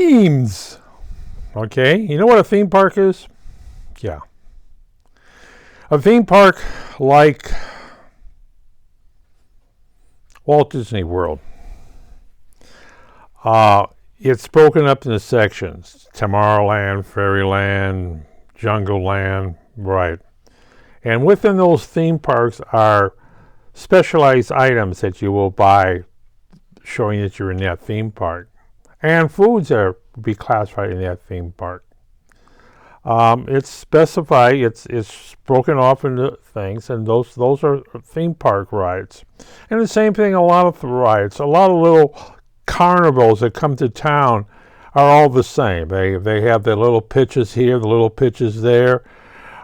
themes. Okay, you know what a theme park is? Yeah. A theme park like Walt Disney World. It's broken up into sections. Tomorrowland, Fairyland, Jungle Land, right. And within those theme parks are specialized items that you will buy showing that you're in that theme park. And foods are be classified in that theme park. It's specified, it's broken off into things, and those are theme park rides. And the same thing, a lot of the rides, a lot of little carnivals that come to town are all the same. They have their little pitches here, the little pitches there.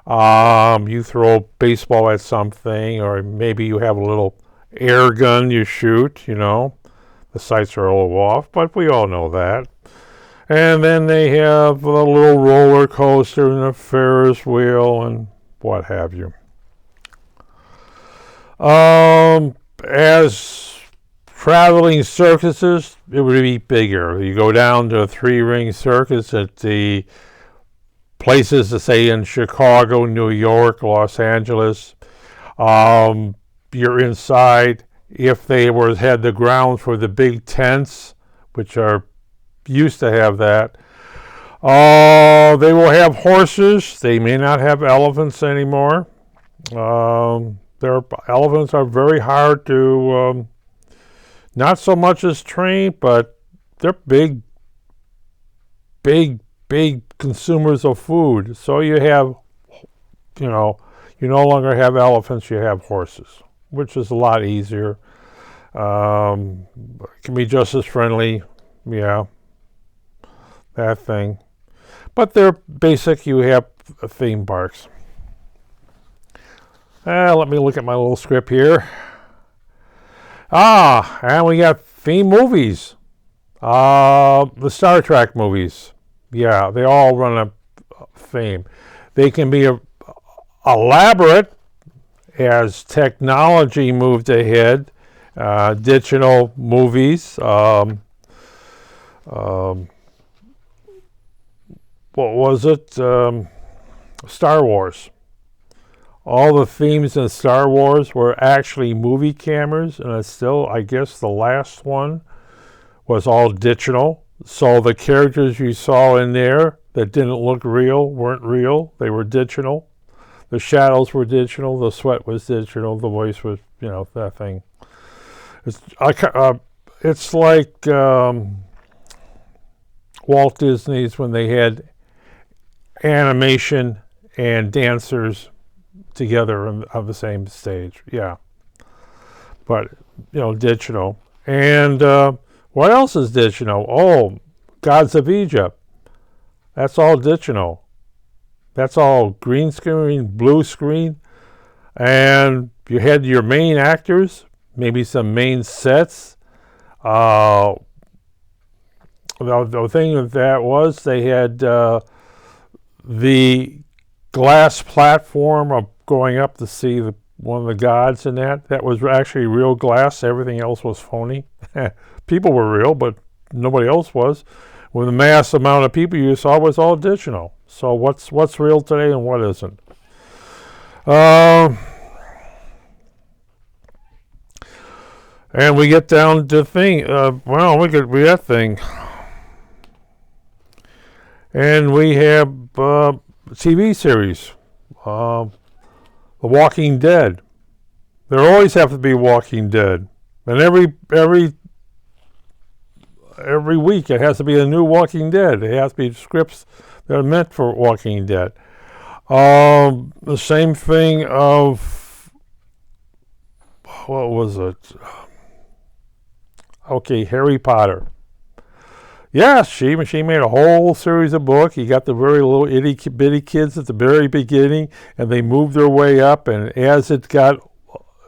You throw a baseball at something, or maybe you have a little air gun you shoot, you know. The sights are a little off, but we all know that. And then they have a little roller coaster and a Ferris wheel and what have you. As traveling circuses, it would be bigger. You go down to a 3-ring circus at the places, to say in Chicago, New York, Los Angeles. You're inside. If they had the grounds for the big tents, which are used to have that, they will have horses. They may not have elephants anymore. Their elephants are very hard to, not so much as train, but they're big consumers of food. So you have, you no longer have elephants, you have horses, which is a lot easier. Can be just as friendly, yeah, that thing. But they're basic, you have theme parks. Let me look at my little script here. And we got theme movies. The Star Trek movies. Yeah, they all run a theme. They can be elaborate as technology moved ahead. Digital movies. What was it? Star Wars. All the themes in Star Wars were actually movie cameras, and it's still, I guess, the last one was all digital. So the characters you saw in there that didn't look real weren't real. They were digital. The shadows were digital. The sweat was digital. The voice was, that thing. It's like Walt Disney's when they had animation and dancers together on the same stage. Yeah. But, digital. And what else is digital? Oh, Gods of Egypt. That's all digital. That's all green screen, blue screen. And you had your main actors, maybe some main sets. The thing with that was they had the glass platform of going up to see one of the gods in that. That was actually real glass. Everything else was phony. People were real, but nobody else was. When the mass amount of people you saw was all digital. So what's real today and what isn't? And we get down to thing. We that thing. And we have TV series. The Walking Dead. There always have to be Walking Dead. And every week it has to be a new Walking Dead. It has to be scripts that are meant for Walking Dead. The same thing of, what was it? Okay, Harry Potter. Yes, she made a whole series of books. You got the very little itty bitty kids at the very beginning, and they moved their way up. And as it got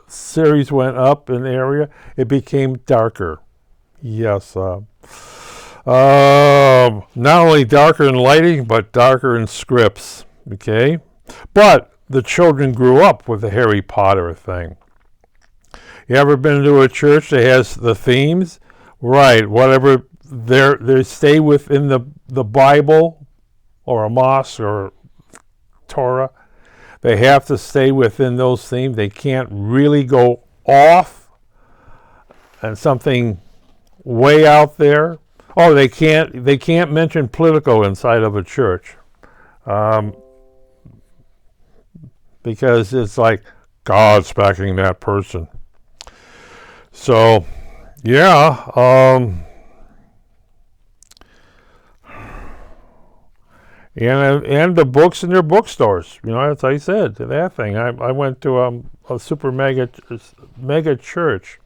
series went up in the area, it became darker. Yes, not only darker in lighting, but darker in scripts. Okay, but the children grew up with the Harry Potter thing. You ever been to a church that has the themes? Right, whatever they stay within the Bible or a mosque or Torah. They have to stay within those themes. They can't really go off and something way out there. Oh, they can't mention political inside of a church, because it's like God's backing that person. So, yeah. And the books in their bookstores, as I said, that thing. I went to a super mega church,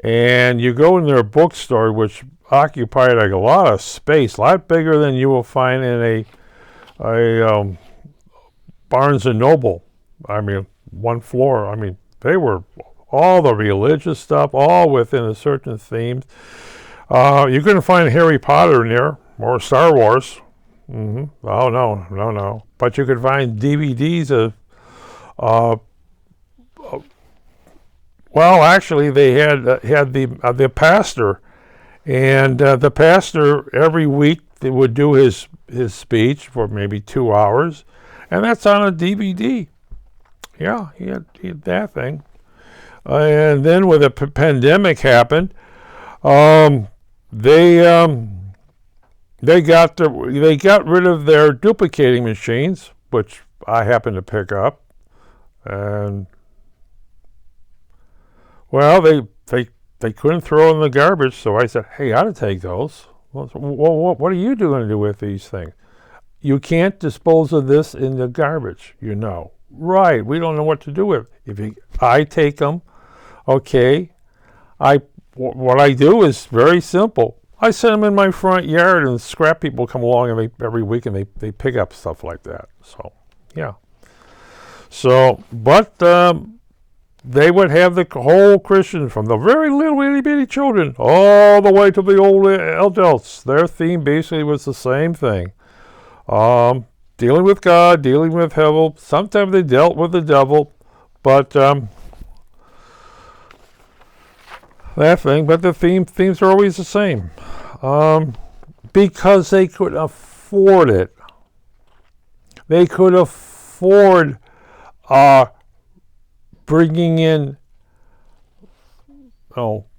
and you go in their bookstore, which occupied like a lot of space, a lot bigger than you will find in a Barnes and Noble. I mean, one floor. I mean, they were all the religious stuff, all within a certain theme. You couldn't find Harry Potter in there or Star Wars. Oh, no. But you could find DVDs of, well, actually, they had the pastor, and the pastor every week they would do his speech for maybe 2 hours, and that's on a DVD. Yeah, he had that thing. And then when the pandemic happened, they got rid of their duplicating machines, which I happened to pick up, and well, they couldn't throw in the garbage, so I said, "Hey, I ought to take those." Well, what are you going to do with these things? You can't dispose of this in the garbage, Right? We don't know what to do with it. I take them, okay. What I do is very simple. I set them in my front yard, and scrap people come along every week, and they pick up stuff like that. So, yeah. So, but they would have the whole Christian, from the very little itty bitty children all the way to the old adults. Their theme basically was the same thing. Dealing with God, dealing with hell. Sometimes they dealt with the devil, but that thing. But the themes are always the same. Because they could afford it. They could afford bringing in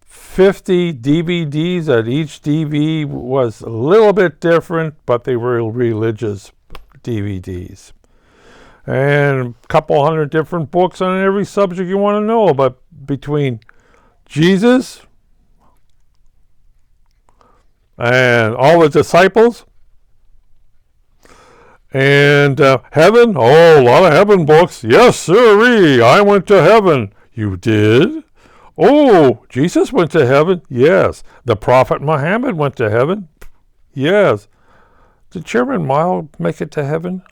50 DVDs, that each DVD was a little bit different, but they were religious DVDs. And a couple hundred different books on every subject you want to know about, between Jesus and all the disciples, and heaven. Oh, a lot of heaven books. Yes, sirree, I went to heaven. You did? Oh, Jesus went to heaven? Yes. The Prophet Muhammad went to heaven? Yes. Did Chairman Mao make it to heaven?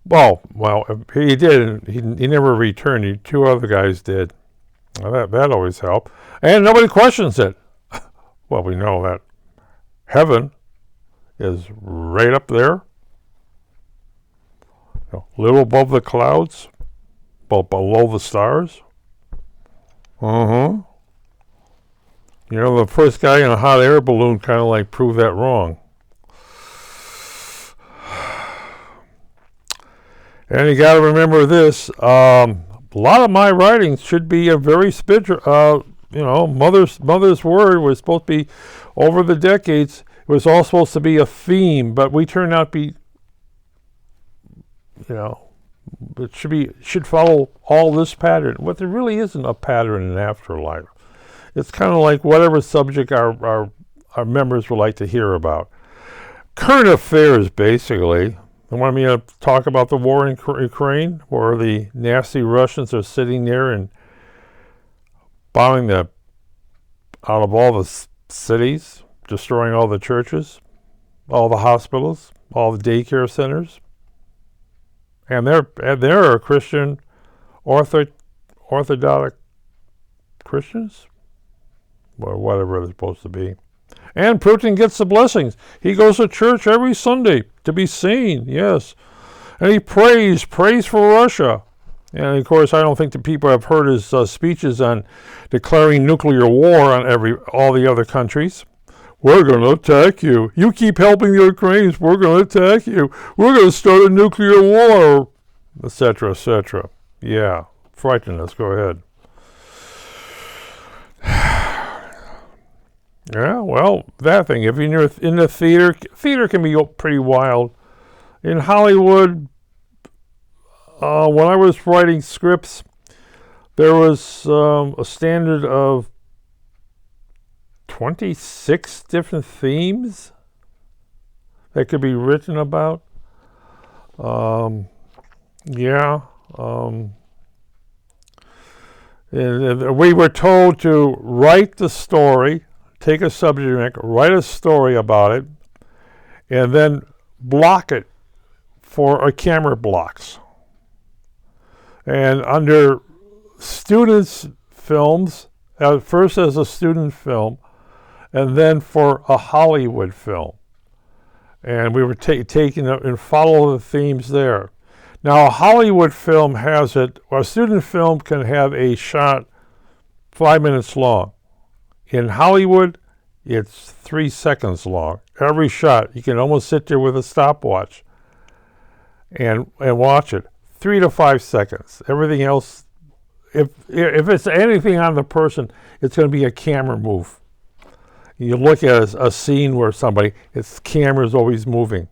Well, he did. He never returned. Two other guys did. Well, that always helped. And nobody questions it. Well, we know that heaven is right up there, a little above the clouds, but below the stars. The first guy in a hot air balloon kind of like proved that wrong. And you got to remember this. A lot of my writings should be a very spiritual. Mother's Word was supposed to be, over the decades, it was all supposed to be a theme, but we turned out to be, it should follow all this pattern. But there really isn't a pattern in afterlife. It's kind of like whatever subject our members would like to hear about. Current affairs, basically. They want me to talk about the war in Ukraine, where the nasty Russians are sitting there and bombing out of all the cities, destroying all the churches, all the hospitals, all the daycare centers. And they're Christian, Orthodox Christians, or whatever they're supposed to be. And Putin gets the blessings. He goes to church every Sunday to be seen, yes. And he prays for Russia. And of course, I don't think the people have heard his speeches on declaring nuclear war on all the other countries. We're going to attack you. You keep helping the Ukrainians, we're going to attack you. We're going to start a nuclear war, etc., etc. Yeah, frightening us. Go ahead. Yeah, well, that thing. If you're in the theater can be pretty wild. In Hollywood, when I was writing scripts, there was a standard of 26 different themes that could be written about. Yeah. And we were told to write the story, take a subject matter, write a story about it, and then block it for camera blocks. And under students' films, first as a student film, and then for a Hollywood film. And we were taking it and follow the themes there. Now, a Hollywood film has it, or a student film can have a shot 5 minutes long. In Hollywood, it's 3 seconds long. Every shot, you can almost sit there with a stopwatch and watch it. 3 to 5 seconds. Everything else, if it's anything on the person, it's going to be a camera move. You look at a scene where its camera's always moving.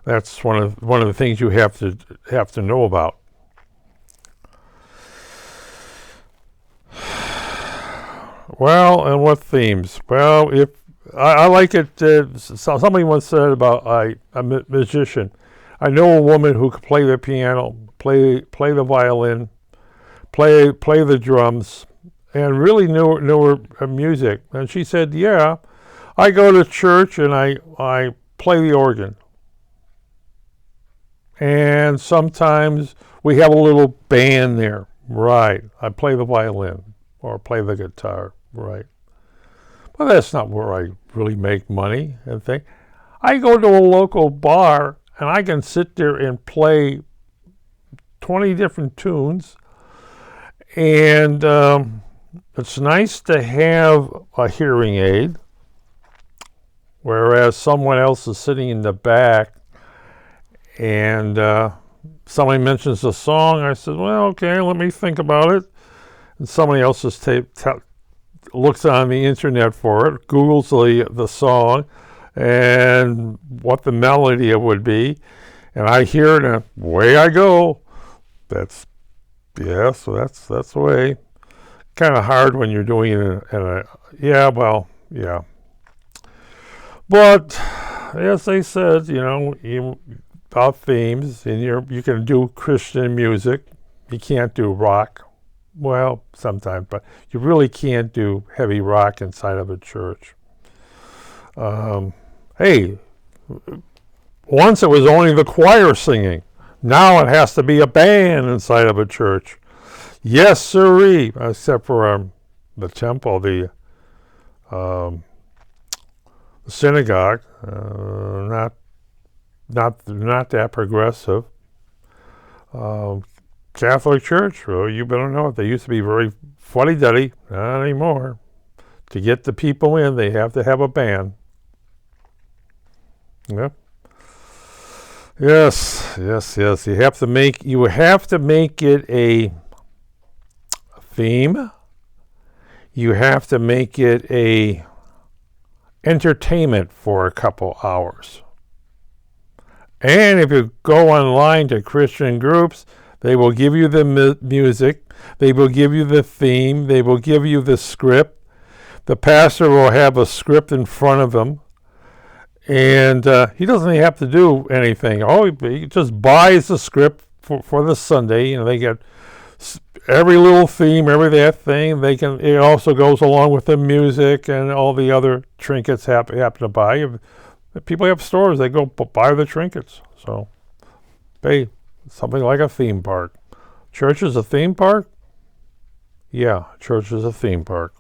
That's one of the things you have to know about. Well, and what themes? Well, if I like it. Somebody once said about a musician. I know a woman who could play the piano, play the violin, play the drums, and really knew her music. And she said, "Yeah, I go to church and I play the organ, and sometimes we have a little band there. Right? I play the violin or play the guitar. Right? But that's not where I really make money and think. I go to a local bar." And I can sit there and play 20 different tunes. And it's nice to have a hearing aid, whereas someone else is sitting in the back. And somebody mentions a song. I said, well, okay, let me think about it. And somebody else just looks on the internet for it, Googles the song, and what the melody would be, and I hear it and away I go. So that's the way. Kind of hard when you're doing it yeah. But as they said, about themes, and you can do Christian music. You can't do rock. Well, sometimes, but you really can't do heavy rock inside of a church. Hey, once it was only the choir singing. Now it has to be a band inside of a church. Yes, sirree. Except for the temple, the synagogue. Not that progressive. Catholic Church, well, you better know it. They used to be very fuddy-duddy. Not anymore. To get the people in, they have to have a band. Yep. Yes. You have to make it a theme. You have to make it a entertainment for a couple hours. And if you go online to Christian groups, they will give you the music. They will give you the theme. They will give you the script. The pastor will have a script in front of him. And he doesn't have to do anything. He just buys the script for the Sunday. They get every little theme, that thing. It also goes along with the music and all the other trinkets happen to buy. If people have stores, they go buy the trinkets. So, something like a theme park. Church is a theme park? Yeah, church is a theme park.